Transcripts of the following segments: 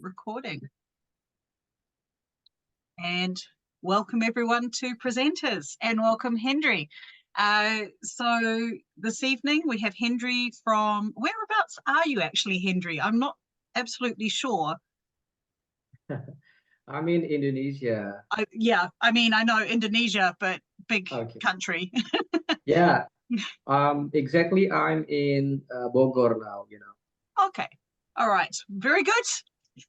recording. And welcome everyone to Presenters, and welcome Hendri. So this evening we have Hendri from, whereabouts are you actually, Hendri? I'm not absolutely sure. I'm in Indonesia. Yeah, I mean, I know Indonesia, but big country. Yeah, exactly. I'm in Bogor now, Okay, all right, very good.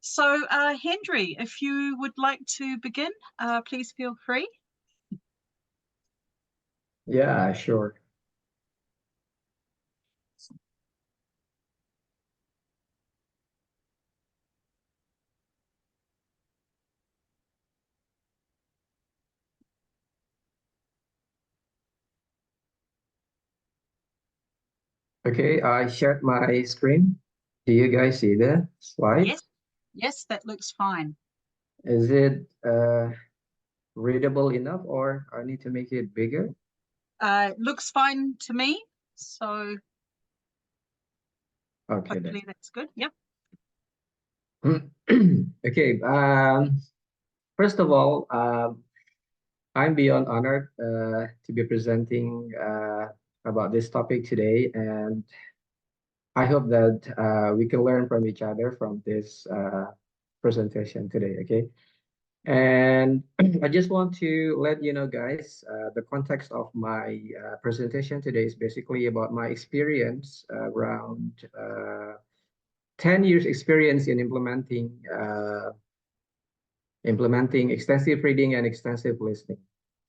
So Hendri, if you would like to begin, please feel free. Yeah, sure. Okay, I shared my screen. Do you guys see the slide? Yes, that looks fine. Is it readable enough, or I need to make it bigger? Looks fine to me. So okay, hopefully that's good. Yep. Okay. First of all, I'm beyond honored to be presenting about this topic today, and I hope that we can learn from each other from this presentation today, okay? And I just want to let you know, guys, the context of my presentation today is basically about my experience around 10 years experience in implementing extensive reading and extensive listening,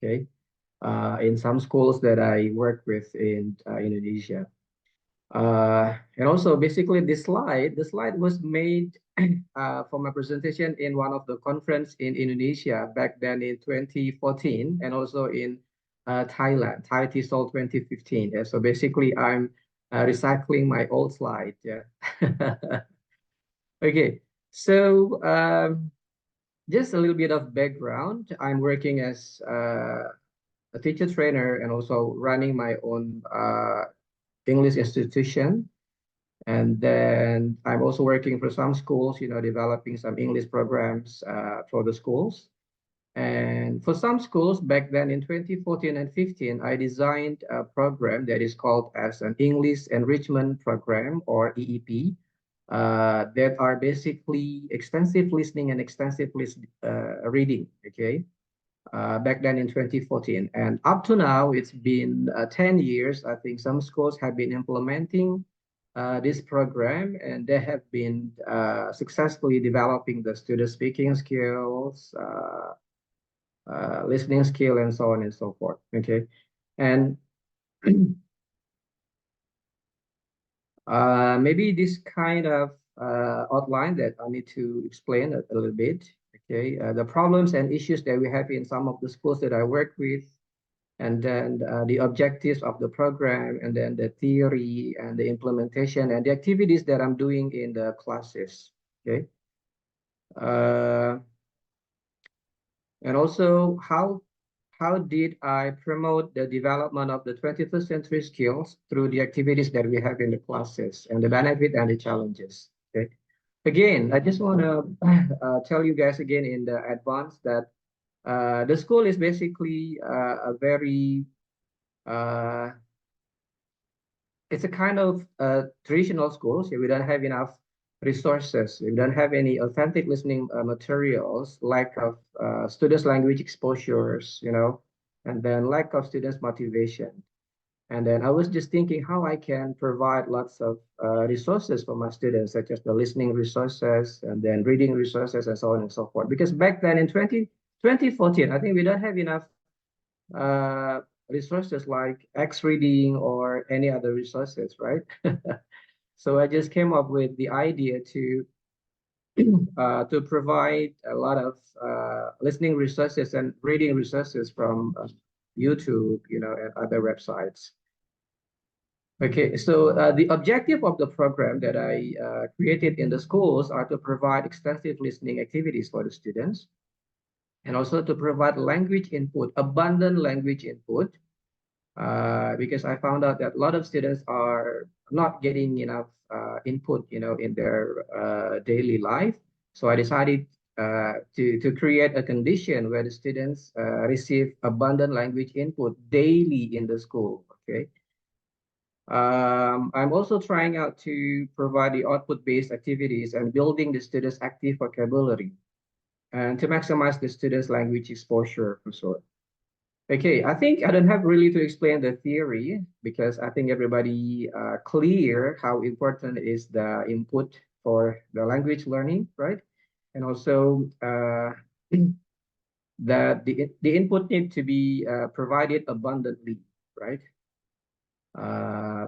okay? In some schools that I work with in Indonesia. And also basically the slide was made for my presentation in one of the conference in Indonesia back then in 2014, and also in Thailand, Thai TESOL 2015. Yeah, so basically I'm recycling my old slide. Yeah. Okay, so just a little bit of background. I'm working as a teacher trainer and also running my own English institution. And then I'm also working for some schools, developing some English programs for the schools. And for some schools back then in 2014 and 15, I designed a program that is called as an English Enrichment Program, or EEP, that are basically extensive listening and extensive reading, okay? Back then in 2014. And up to now, it's been 10 years. I think some schools have been implementing this program, and they have been successfully developing the student speaking skills, listening skill, and so on and so forth. Okay. And maybe this kind of outline that I need to explain a little bit. Okay, the problems and issues that we have in some of the schools that I work with, and then the objectives of the program, and then the theory and the implementation and the activities that I'm doing in the classes. Okay, and also how did I promote the development of the 21st century skills through the activities that we have in the classes, and the benefit and the challenges. Okay. Again, I just want to tell you guys again in the advance that the school is basically a very, it's a kind of traditional school. So we don't have enough resources. We don't have any authentic listening materials, lack of students' language exposures, and then lack of students' motivation. And then I was just thinking how I can provide lots of resources for my students, such as the listening resources and then reading resources and so on and so forth. Because back then in 2014, I think we don't have enough resources like X reading or any other resources, right? So I just came up with the idea to provide a lot of listening resources and reading resources from YouTube, and other websites. Okay, so the objective of the program that I created in the schools are to provide extensive listening activities for the students, and also to provide language input, abundant language input, because I found out that a lot of students are not getting enough input, in their daily life. So I decided to create a condition where the students receive abundant language input daily in the school. Okay. I'm also trying out to provide the output-based activities and building the students' active vocabulary and to maximize the students' language exposure for sure. Okay, I think I don't have really to explain the theory because I think everybody clear how important is the input for the language learning, right? And also that the input need to be provided abundantly, right?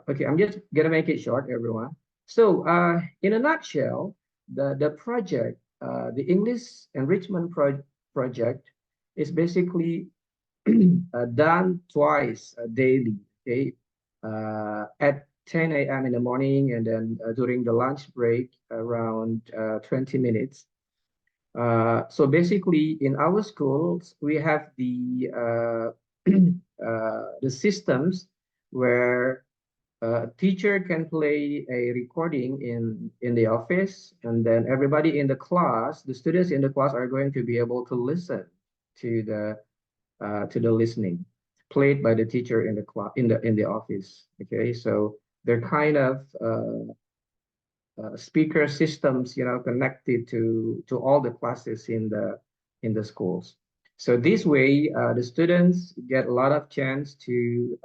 Okay, I'm just gonna make it short, everyone. So, in a nutshell, the project, the English enrichment project, is basically done twice daily. Okay, at 10 a.m. in the morning, and then during the lunch break around 20 minutes. So basically, in our schools, we have the systems where a teacher can play a recording in the office, and then everybody in the class, the students in the class, are going to be able to listen to the listening played by the teacher in the class in the office. Okay, so they're kind of speaker systems, connected to all the classes in the schools. So this way, the students get a lot of chance to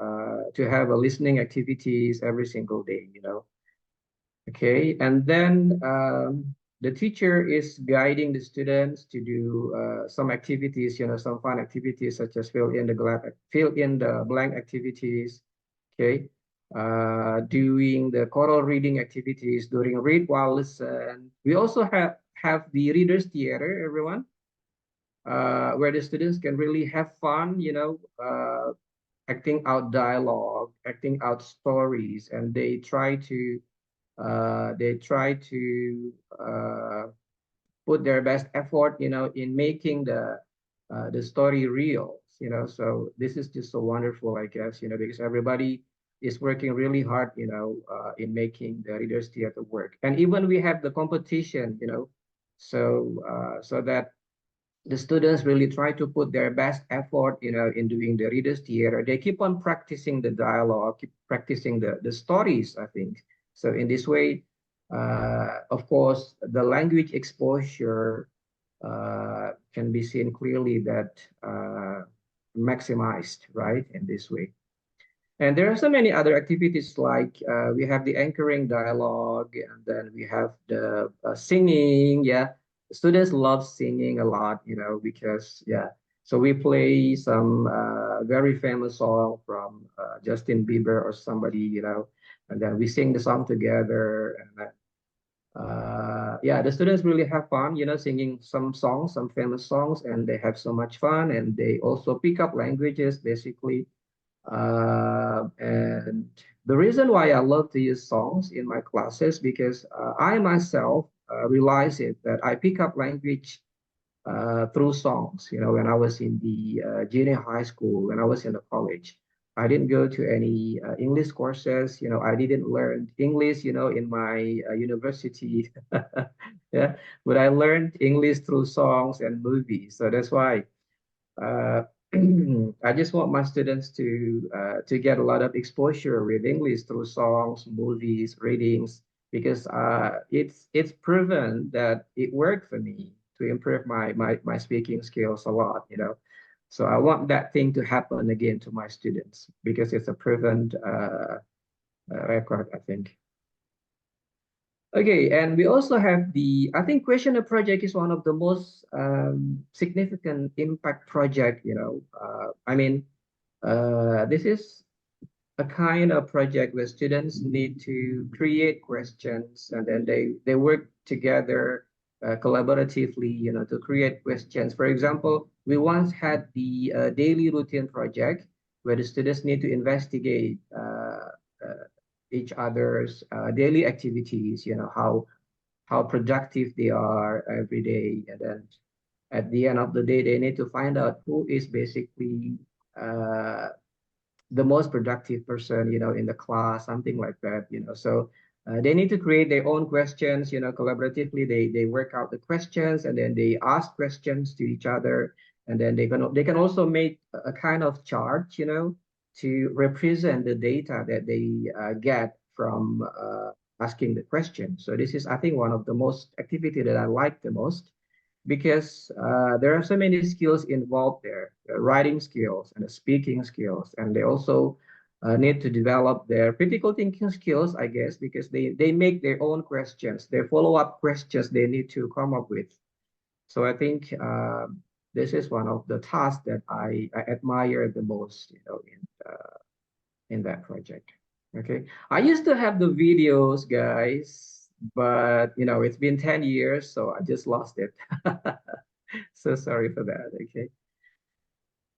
have a listening activities every single day. Okay, and then the teacher is guiding the students to do some activities, some fun activities such as fill in the blank activities. Okay, doing the choral reading activities during read while listen. We also have the readers theater, everyone, where the students can really have fun, acting out dialogue, acting out stories, and they try to put their best effort, in making the story real. So this is just so wonderful, I guess, because everybody is working really hard, in making the readers theater work. And even we have the competition, so that the students really try to put their best effort, in doing the readers theater. They keep on practicing the dialogue, keep practicing the stories, I think. So in this way, of course, the language exposure can be seen clearly that maximized, right, in this way. And there are so many other activities like we have the anchoring dialogue, and then we have the singing. Yeah, students love singing a lot, because yeah. So we play some very famous song from Justin Bieber or somebody, and then we sing the song together. And yeah, the students really have fun, singing some songs, some famous songs, and they have so much fun. And they also pick up languages, basically. And the reason why I love to use songs in my classes because I myself realize it that I pick up language through songs. When I was in the junior high school, when I was in the college, I didn't go to any English courses. I didn't learn English, in my university. Yeah, but I learned English through songs and movies. So that's why uh, I just want my students to get a lot of exposure with English through songs, movies, readings, because it's proven that it worked for me to improve my speaking skills a lot. So I want that thing to happen again to my students because it's a proven record, I think. Okay, and we also have I think questionnaire project is one of the most significant impact project, I mean, this is a kind of project where students need to create questions and then they work together collaboratively, to create questions. For example, we once had the daily routine project where the students need to investigate uh, each other's daily activities, how productive they are every day. And then at the end of the day, they need to find out who is basically uh, the most productive person, in the class, something like that. So They need to create their own questions, collaboratively. They work out the questions and then they ask questions to each other. And then they can also make a kind of chart, to represent the data that they get from asking the question. So this is, I think, one of the most activity that I like the most because there are so many skills involved there, writing skills and the speaking skills, and they also need to develop their critical thinking skills, I guess, because they make their own questions, their follow-up questions they need to come up with. So I think this is one of the tasks that I admire the most, in that project. Okay, I used to have the videos, guys, but it's been 10 years, so I just lost it. So sorry for that. Okay.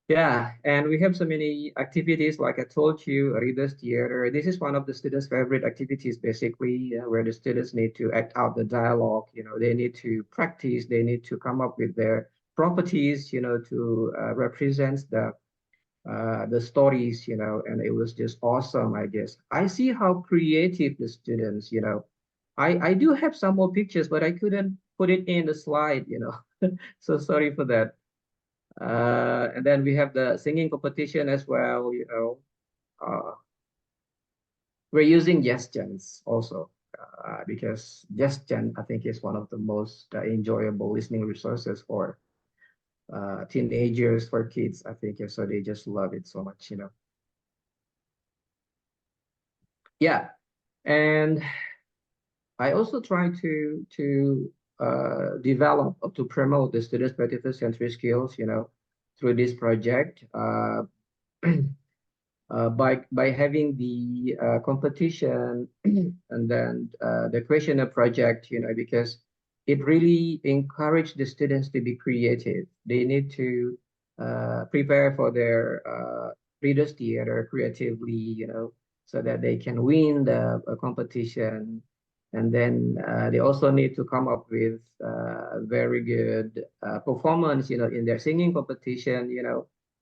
Yeah, and we have so many activities, like I told you, Readers Theater. This is one of the students' favorite activities, basically, where the students need to act out the dialogue. They need to practice, they need to come up with their properties, to represent the stories, and it was just awesome, I guess. I see how creative the students, I do have some more pictures, but I couldn't put it in the slide. So sorry for that. And then we have the singing competition as well. We're using gestions also, because gestion, I think, is one of the most enjoyable listening resources for teenagers, for kids, I think. So they just love it so much. Yeah, and I also try to develop or to promote the students' participatory skills, through this project. By having the competition and then the questionnaire project, because it really encouraged the students to be creative. They need to prepare for their readers theater creatively, so that they can win the competition. And then they also need to come up with very good performance, in their singing competition.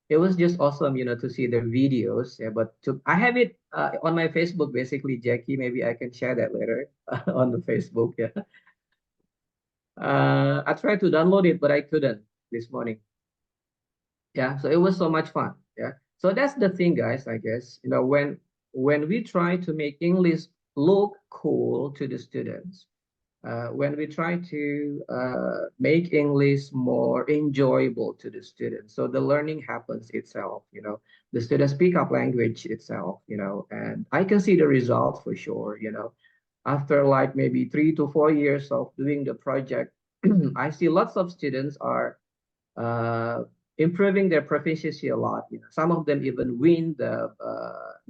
It was just awesome, to see their videos. Yeah, but I have it on my Facebook, basically, Jackie. Maybe I can share that later on the Facebook. Yeah. I tried to download it, but I couldn't this morning. Yeah, so it was so much fun. Yeah. So that's the thing, guys, I guess. When we try to make English look cool to the students, when we try to make English more enjoyable to the students. So the learning happens itself, the students pick up language itself, and I can see the results for sure, after like maybe 3 to 4 years of doing the project. I see lots of students are uh, improving their proficiency a lot. Some of them even win the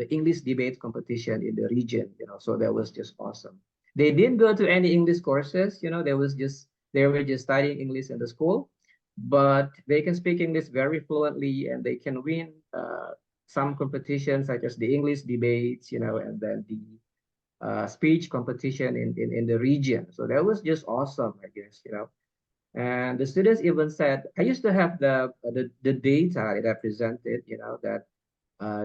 English debate competition in the region. So that was just awesome. They didn't go to any English courses. They were just studying English in the school, but they can speak English very fluently and they can win some competitions such as the English debates, and then the speech competition in the region. So that was just awesome, I guess. And the students even said, I used to have the data that I presented, that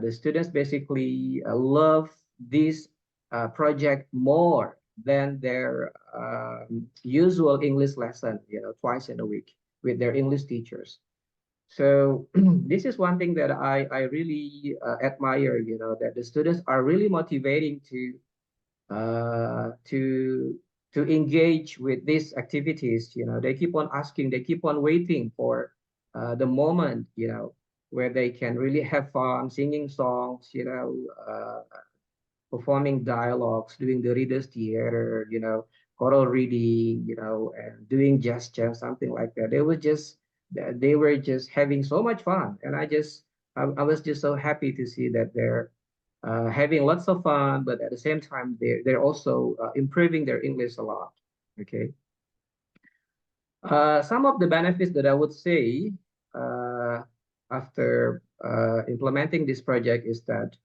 the students basically love this project more than their usual English lesson, twice in a week with their English teachers. So this is one thing that I really admire, that the students are really motivating to engage with these activities. They keep on asking, they keep on waiting for the moment, where they can really have fun singing songs, performing dialogues, doing the readers theater, choral reading, and doing gestures, something like that. They were just having so much fun, and I was just so happy to see that they're having lots of fun, but at the same time, they're also improving their English a lot. Okay. Some of the benefits that I would say uh, after implementing this project is that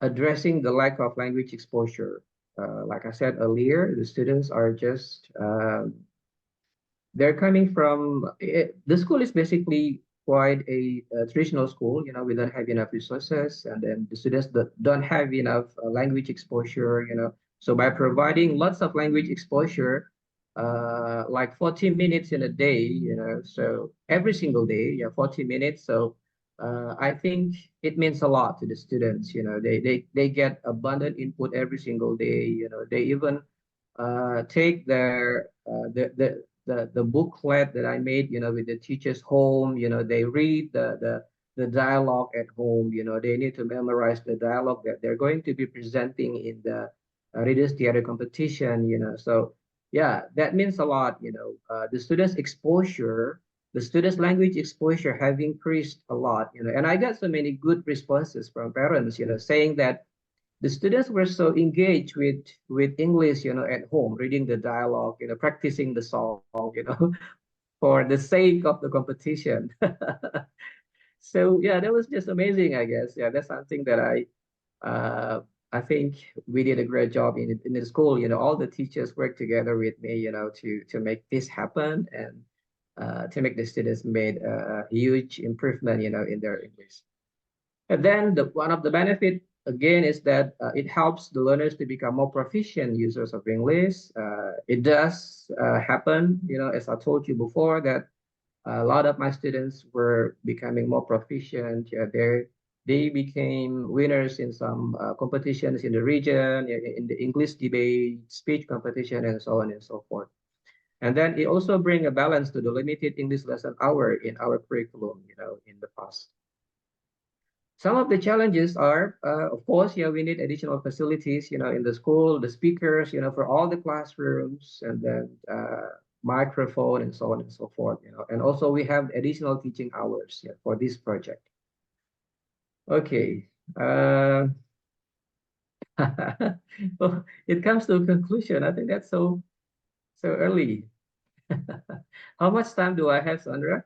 addressing the lack of language exposure. Like I said earlier, the students are just they're coming from the school is basically quite a traditional school. We don't have enough resources, and then the students that don't have enough language exposure. So by providing lots of language exposure, like 40 minutes in a day, so every single day, yeah, 40 minutes. So I think it means a lot to the students. They get abundant input every single day. They even take the booklet that I made, with the teachers home. They read the dialogue at home. They need to memorize the dialogue that they're going to be presenting in the readers theater competition. So yeah, that means a lot. The students exposure, the students language exposure have increased a lot. And I got so many good responses from parents, saying that the students were so engaged with English, at home, reading the dialogue, practicing the song, for the sake of the competition. So yeah, that was just amazing, I guess. Yeah, that's something that I think we did a great job in the school. All the teachers worked together with me, to make this happen, and to make the students made a huge improvement, in their English. And then one of the benefit again is that it helps the learners to become more proficient users of English. It does happen, as I told you before, that a lot of my students were becoming more proficient. Yeah, they became winners in some competitions in the region, in the English debate, speech competition, and so on and so forth. And then it also bring a balance to the limited English lesson hour in our curriculum, in the past. Some of the challenges are, of course, yeah, we need additional facilities, in the school, the speakers, for all the classrooms, and then microphone and so on and so forth, And also we have additional teaching hours, yeah, for this project. Okay. Well, it comes to a conclusion. I think that's so early. How much time do I have, Sandra?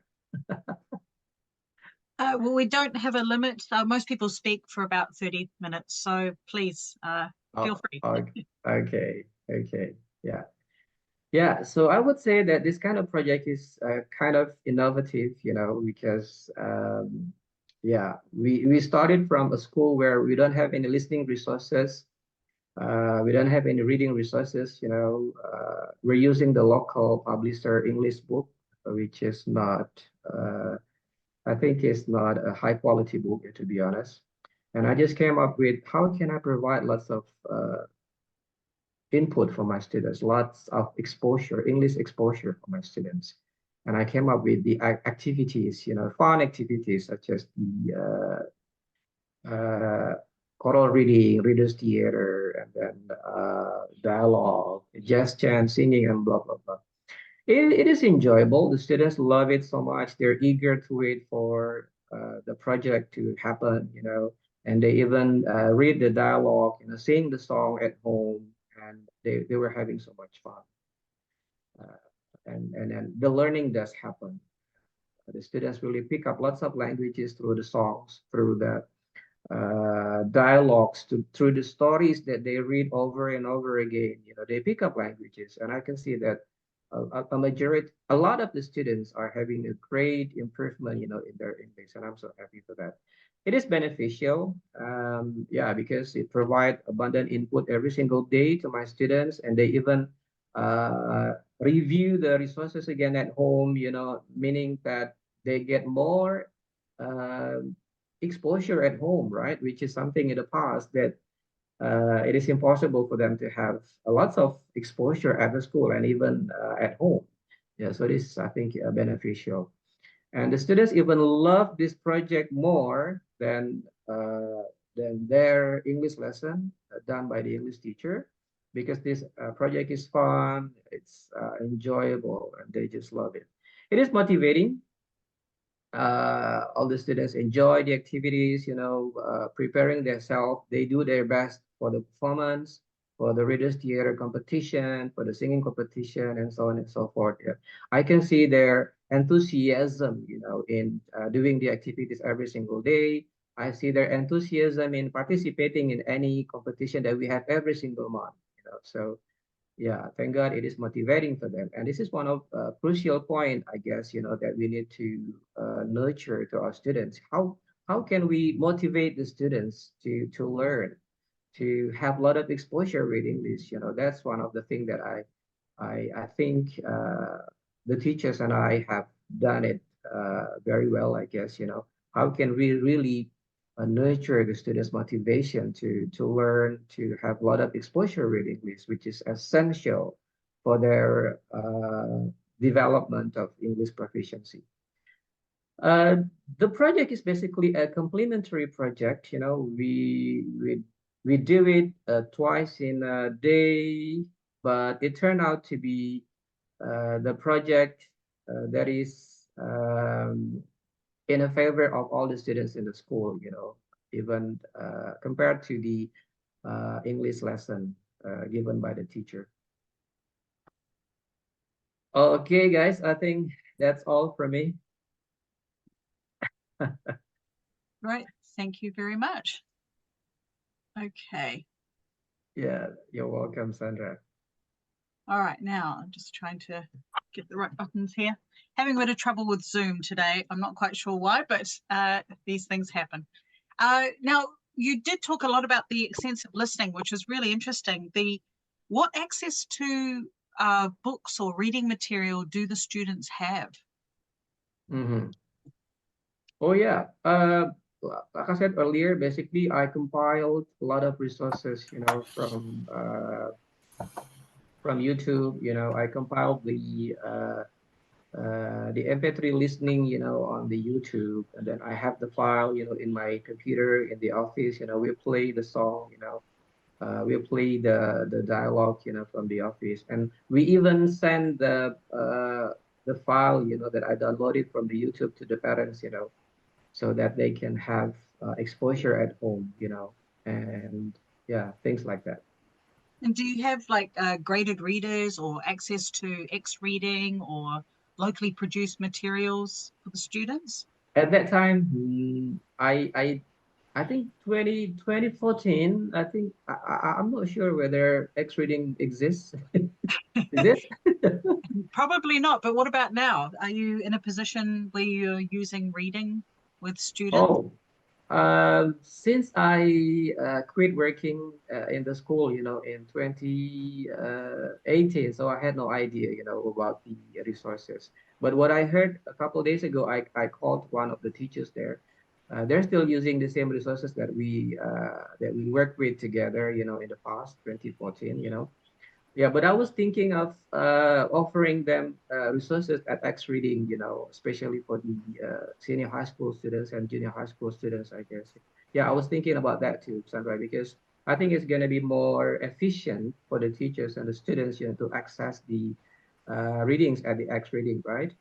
Well, we don't have a limit. Most people speak for about 30 minutes, so please feel Oh, free. okay. Yeah. Yeah, so I would say that this kind of project is kind of innovative, because yeah, we started from a school where we don't have any listening resources, we don't have any reading resources. We're using the local publisher English book, which is not, I think, is not a high quality book, to be honest. And I just came up with how can I provide lots of input for my students, lots of exposure, English exposure for my students. And I came up with the activities, fun activities such as the choral reading, readers theater, and then dialogue, jazz chant, singing, and blah, blah, blah. It is enjoyable. The students love it so much. They're eager to wait for the project to happen, and they even read the dialogue, sing the song at home, and they were having so much fun. Uh, and then the learning does happen. The students really pick up lots of languages through the songs, through the dialogues, through the stories that they read over and over again. They pick up languages, and I can see that a lot of the students are having a great improvement, in their English, and I'm so happy for that. It is beneficial, yeah, because it provides abundant input every single day to my students, and they even review the resources again at home, meaning that they get more exposure at home, right? Which is something in the past that it is impossible for them to have a lots of exposure at the school and even at home. Yeah, so this is, I think, beneficial. And the students even love this project more than their English lesson done by the English teacher, because this project is fun, it's enjoyable, and they just love it. It is motivating. All the students enjoy the activities, preparing themselves. They do their best for the performance, for the readers theater competition, for the singing competition, and so on and so forth. Yeah. I can see their enthusiasm, in doing the activities every single day. I see their enthusiasm in participating in any competition that we have every single month. So yeah, thank God it is motivating for them. And this is one of crucial point, I guess, that we need to nurture to our students. How can we motivate the students to learn, to have a lot of exposure with English. That's one of the things that I think the teachers and I have done it very well, I guess. How can we really nurture the students' motivation to learn, to have a lot of exposure with English, which is essential for their development of English proficiency. Uh, the project is basically a complementary project. We do it twice in a day, but it turned out to be the project that is in a favor of all the students in the school. Even compared to the English lesson given by the teacher. Okay, guys, I think that's all from me. Great, thank you very much. Okay. Yeah, you're welcome, Sandra. All right, now I'm just trying to get the right buttons here. Having a bit of trouble with Zoom today. I'm not quite sure why, but these things happen. Now, you did talk a lot about the extensive listening, which is really interesting. What access to books or reading material do the students have? Mm-hmm. Oh yeah. Like I said earlier, basically I compiled a lot of resources, from YouTube. I compiled the MP3 listening, on the YouTube, and then I have the file, in my computer in the office. We play the song, we play the dialogue, from the office, and we even send the file, that I downloaded from the YouTube to the parents, so that they can have exposure at home, and yeah, things like that. And do you have like graded readers or access to X reading or locally produced materials for the students? At that time, I think 2014. I think I'm not sure whether X reading exists. Is it? Probably not, but what about now? Are you in a position where you're using reading with students? Oh, since I quit working in the school, in 2018, so I had no idea, about the resources. But what I heard a couple of days ago, I called one of the teachers there. They're still using the same resources that we worked with together, in the past, 2014. Yeah, but I was thinking of offering them resources at X Reading, especially for the senior high school students and junior high school students, I guess. Yeah, I was thinking about that too, Sandra, because I think it's going to be more efficient for the teachers and the students, to access the readings at the X Reading, right?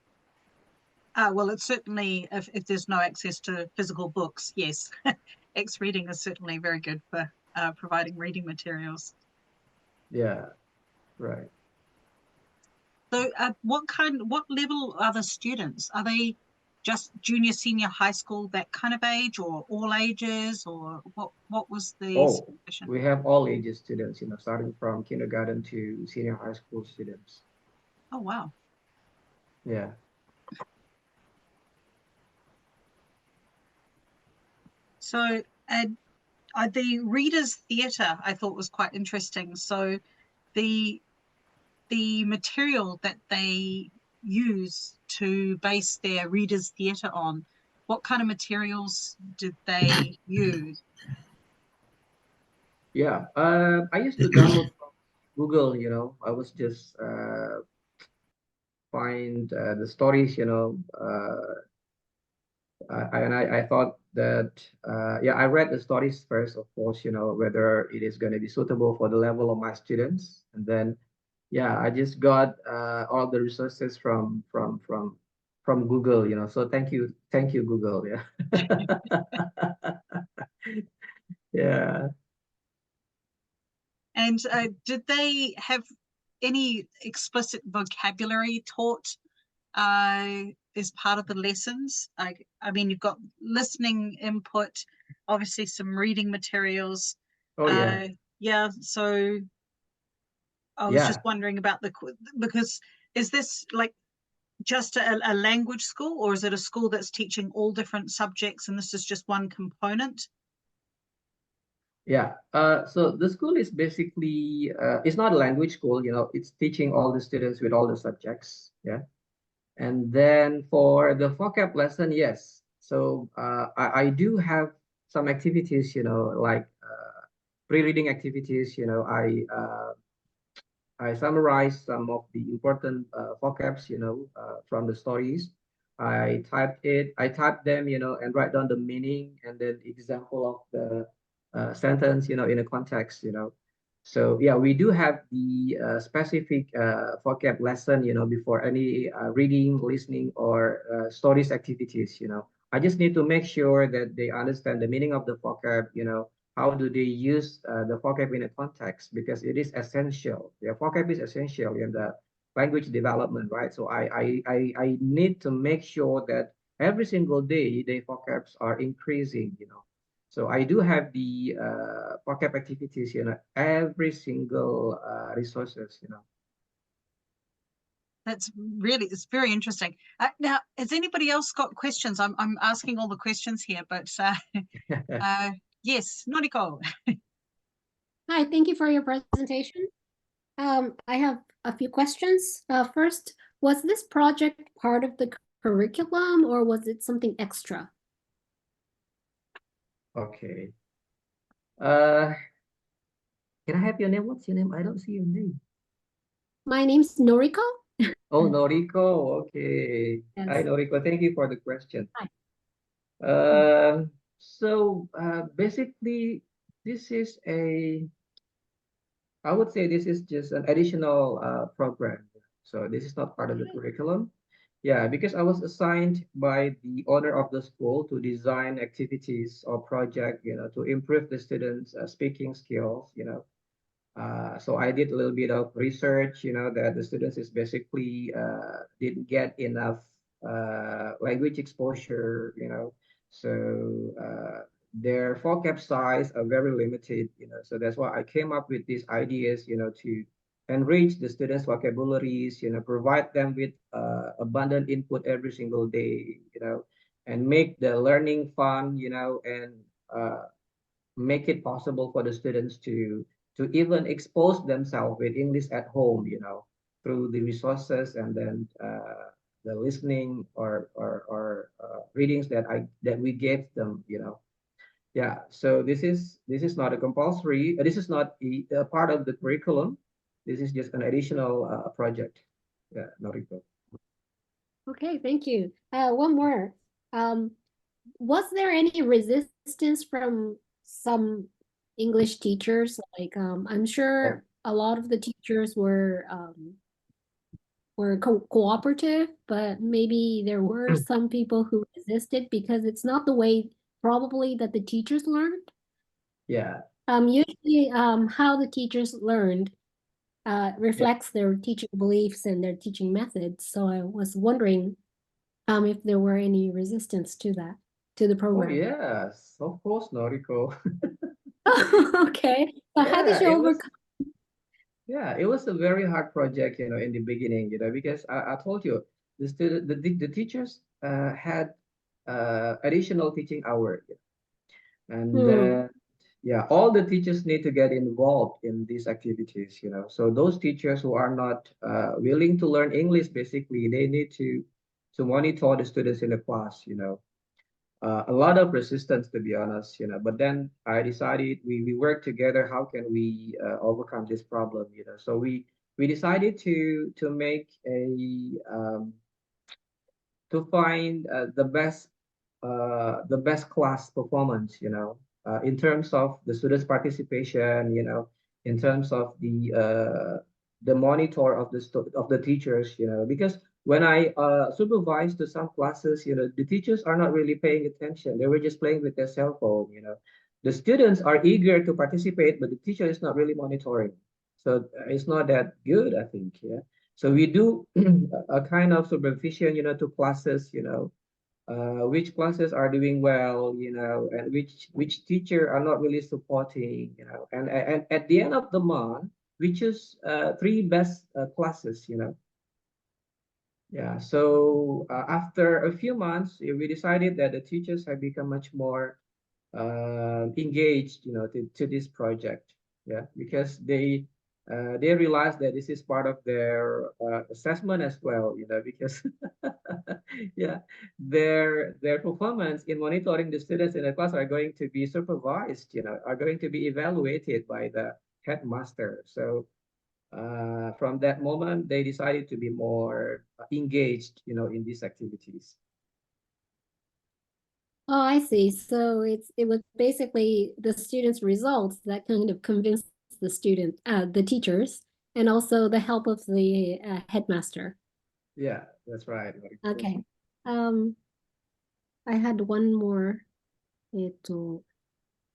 Well, it's certainly, if there's no access to physical books, yes. X reading is certainly very good for providing reading materials. Yeah, right. So what level are the students? Are they just junior, senior high school, that kind of age, or all ages, or what was the Oh, situation? we have all ages students, starting from kindergarten to senior high school students. Oh, wow. Yeah. So the readers' theatre I thought was quite interesting. So the material that they use to base their readers' theatre on, what kind of materials did they use? Yeah, I used to download from Google. I was just find the stories. And I thought that yeah, I read the stories first, of course. Whether it is going to be suitable for the level of my students, and then yeah, I just got all the resources from Google. So thank you, Google. Yeah, yeah. And did they have any explicit vocabulary taught as part of the lessons? I mean, you've got listening input, obviously some reading materials. Oh yeah, Yeah, so I was just yeah. wondering about because is this like just a language school, or is it a school that's teaching all different subjects and this is just one component? Yeah. So the school is basically it's not a language school, it's teaching all the students with all the subjects. Yeah. And then for the vocab lesson, yes. So I do have some activities, like pre-reading activities. I summarize some of the important vocabs, from the stories. I type them, and write down the meaning and then example of the sentence, in a context. So yeah, we do have the specific vocab lesson, before any reading, listening, or stories activities. I just need to make sure that they understand the meaning of the vocab, how do they use the vocab in a context, because it is essential. The vocab is essential in the language development, right? So I need to make sure that every single day the vocabs are increasing. So I do have the vocab activities, every single resources. It's very interesting. Now, has anybody else got questions? I'm asking all the questions here, but yes, Noriko. Hi, thank you for your presentation. I have a few questions. First, was this project part of the curriculum or was it something extra? Okay. Uh, can I have your name? What's your name? I don't see your name. My name's Noriko. Oh, Noriko. Okay. Hi, Yes. Noriko. Thank you for the question. Hi. So basically, this is I would say this is just an additional program. So this is not part of the curriculum. Yeah, because I was assigned by the owner of the school to design activities or project, to improve the students' speaking skills. So I did a little bit of research, that the students is basically didn't get enough language exposure, so their vocab size are very limited, so that's why I came up with these ideas, to enrich the students' vocabularies, provide them with abundant input every single day, and make the learning fun, and make it possible for the students to even expose themselves with English at home, through the resources and then the listening or readings that we gave them, Yeah. So this is not a compulsory. This is not a part of the curriculum. This is just an additional project. Yeah, Noriko. Okay, thank you. One more. Um, was there any resistance from some English teachers? Like, I'm Oh, sure a lot of the teachers were cooperative, but maybe there were some people who resisted because it's not the way probably that the teachers learned. yeah. Usually, how the teachers learned Yeah. reflects their teaching beliefs and their teaching methods. So I was wondering if there were any resistance to that, to the Oh, program. yes. Of course, Noriko. Okay. So how did Yeah, you it was. overcome? Yeah, it was a very hard project, in the beginning, because I told you the teachers had additional teaching hour, and Hmm. then yeah, all the teachers need to get involved in these activities, So those teachers who are not willing to learn English, basically, they need to monitor the students in the class, a lot of resistance, to be honest, but then I decided we work together, how can we overcome this problem, so we decided to make to find the best class performance, in terms of the students participation, in terms of the monitor of of the teachers, because when I supervise to some classes, the teachers are not really paying attention. They were just playing with their cell phone, The students are eager to participate, but the teacher is not really monitoring. So it's not that good, I think. Yeah. So we do a kind of supervision, to classes, which classes are doing well, and which teacher are not really supporting, and at the end of the month, we choose three best classes, Yeah. So after a few months, we decided that the teachers have become much more engaged, to this project. Yeah, because they realize that this is part of their assessment as well, because yeah, their performance in monitoring the students in the class are going to be supervised, are going to be evaluated by the headmaster. So from that moment, they decided to be more engaged, in these activities. Oh, I see. So it was basically the students' results that kind of convinced the teachers, and also the help of the headmaster. Yeah, that's right. Okay. Um, I had one more.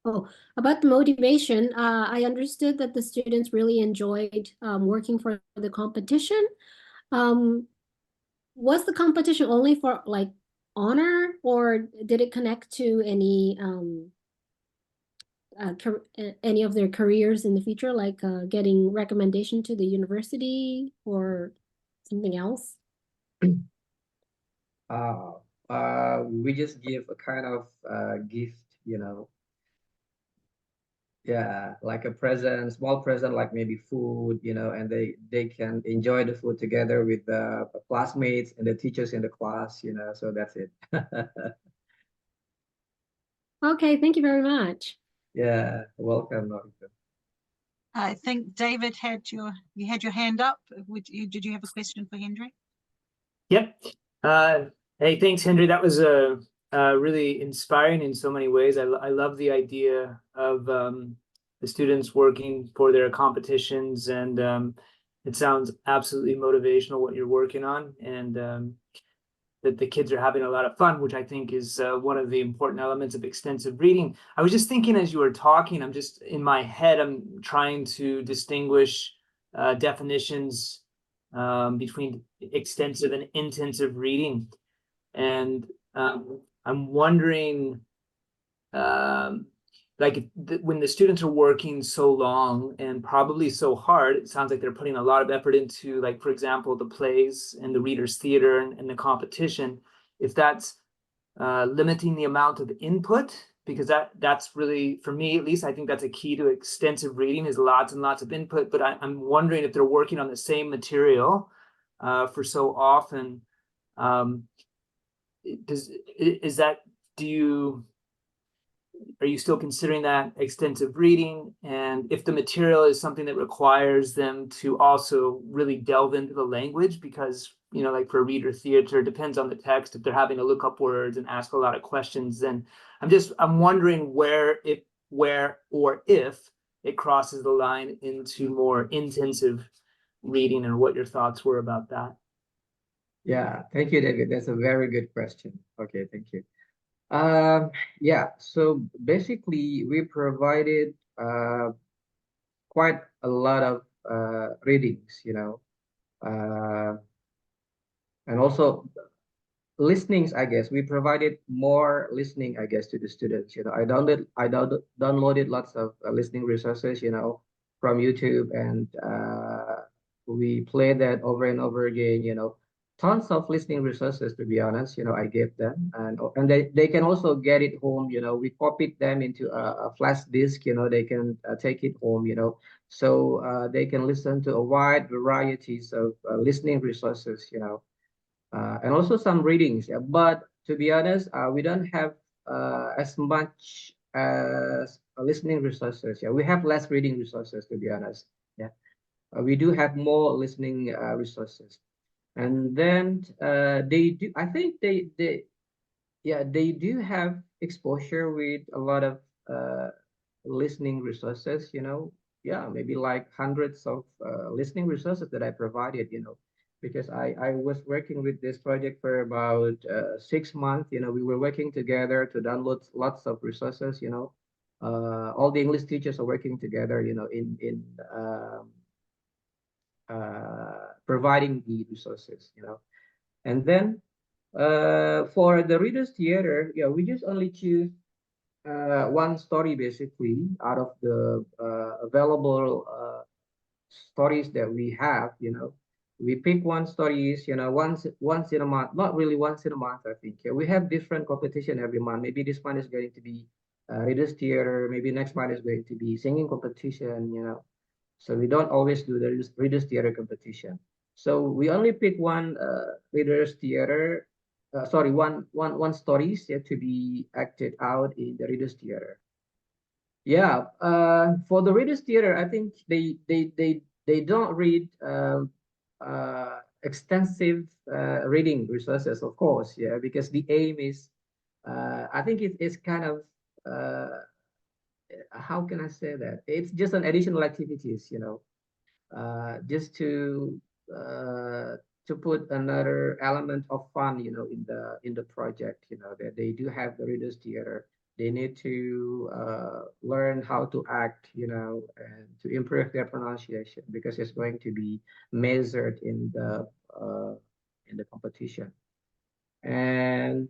Oh, about the motivation, I understood that the students really enjoyed working for the competition. Um, was the competition only for like honor, or did it connect to any of their careers in the future, like getting recommendation to the university or something else? We just give a kind of gift, yeah, like a present, small present, like maybe food, and they can enjoy the food together with the classmates and the teachers in the class, so that's it. Okay, thank you very much. Yeah, welcome, Noriko. I think David you had your hand up. Did you have a question for Hendri? Yep. Hey, thanks, Hendri. That was really inspiring in so many ways. I love the idea of the students working for their competitions, and it sounds absolutely motivational what you're working on, and that the kids are having a lot of fun, which I think is one of the important elements of extensive reading. I was just thinking as you were talking, I'm just in my head, I'm trying to distinguish definitions between extensive and intensive reading. And I'm wondering, when the students are working so long and probably so hard, it sounds like they're putting a lot of effort into, like, for example, the plays and the readers' theater and the competition. If that's limiting the amount of input, because that's really, for me at least, I think that's a key to extensive reading, is lots and lots of input. But I'm wondering if they're working on the same material for so often. Are you still considering that extensive reading? And if the material is something that requires them to also really delve into the language, because, like for reader theater, it depends on the text. If they're having to look up words and ask a lot of questions, then I'm wondering where or if it crosses the line into more intensive reading, and what your thoughts were about that. Yeah, thank you, David. That's a very good question. Okay, thank you. Yeah, so basically we provided quite a lot of readings, and also listenings. I guess we provided more listening, I guess, to the students. I downloaded lots of listening resources, from YouTube, and we played that over and over again. Tons of listening resources, to be honest. I gave them, and they can also get it home. We copied them into a flash disk. They can take it home. So they can listen to a wide varieties of listening resources. And also some readings. Yeah. But to be honest, we don't have as much as listening resources. Yeah, we have less reading resources, to be honest. Yeah, we do have more listening resources. And then they do. I think they do have exposure with a lot of listening resources. Yeah, maybe like hundreds of listening resources that I provided. Because I was working with this project for about 6 months. We were working together to download lots of resources. All the English teachers are working together. In providing the resources. And then for the readers theater, yeah, we just only choose one story basically out of the available stories that we have. We pick one stories, once in a month, not really once in a month, I think. Yeah, we have different competition every month. Maybe this month is going to be readers theater. Maybe next month is going to be singing competition, you know. So we don't always do the readers theater competition. So we only pick one readers theater, sorry, one stories yet to be acted out in the readers theater. Yeah, for the readers theater, I think they don't read extensive reading resources, of course, yeah, because the aim is, I think it is kind of, how can I say that? It's just an additional activities, you know, just uh, to put another element of fun, you know, in the project, you know, that they do have the readers theater. They need to learn how to act, you know, and to improve their pronunciation because it's going to be measured in the competition. And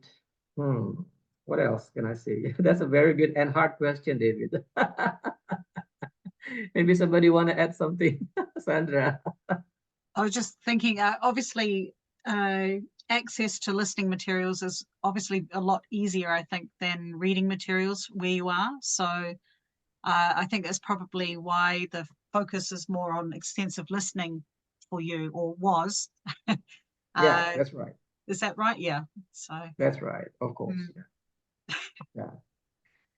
what else can I say? That's a very good and hard question, David. Maybe somebody want to add something, Sandra. I was just thinking, obviously, access to listening materials is obviously a lot easier, I think, than reading materials where you are. So I think that's probably why the focus is more on extensive listening for you, or was. Yeah, that's right. Is that right? Yeah. So That's right. Of course. Yeah. Yeah.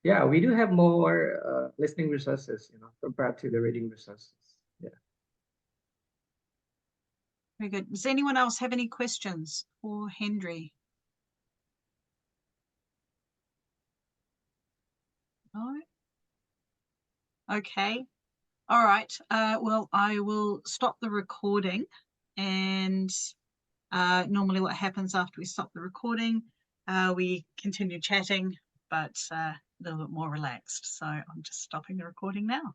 Yeah, we do have more listening resources, you know, compared to the reading resources. Yeah. very good. Does anyone else have any questions for Hendri? No? Okay. All right. Well, I will stop the recording, and normally what happens after we stop the recording, we continue chatting, but a little bit more relaxed. So I'm just stopping the recording now.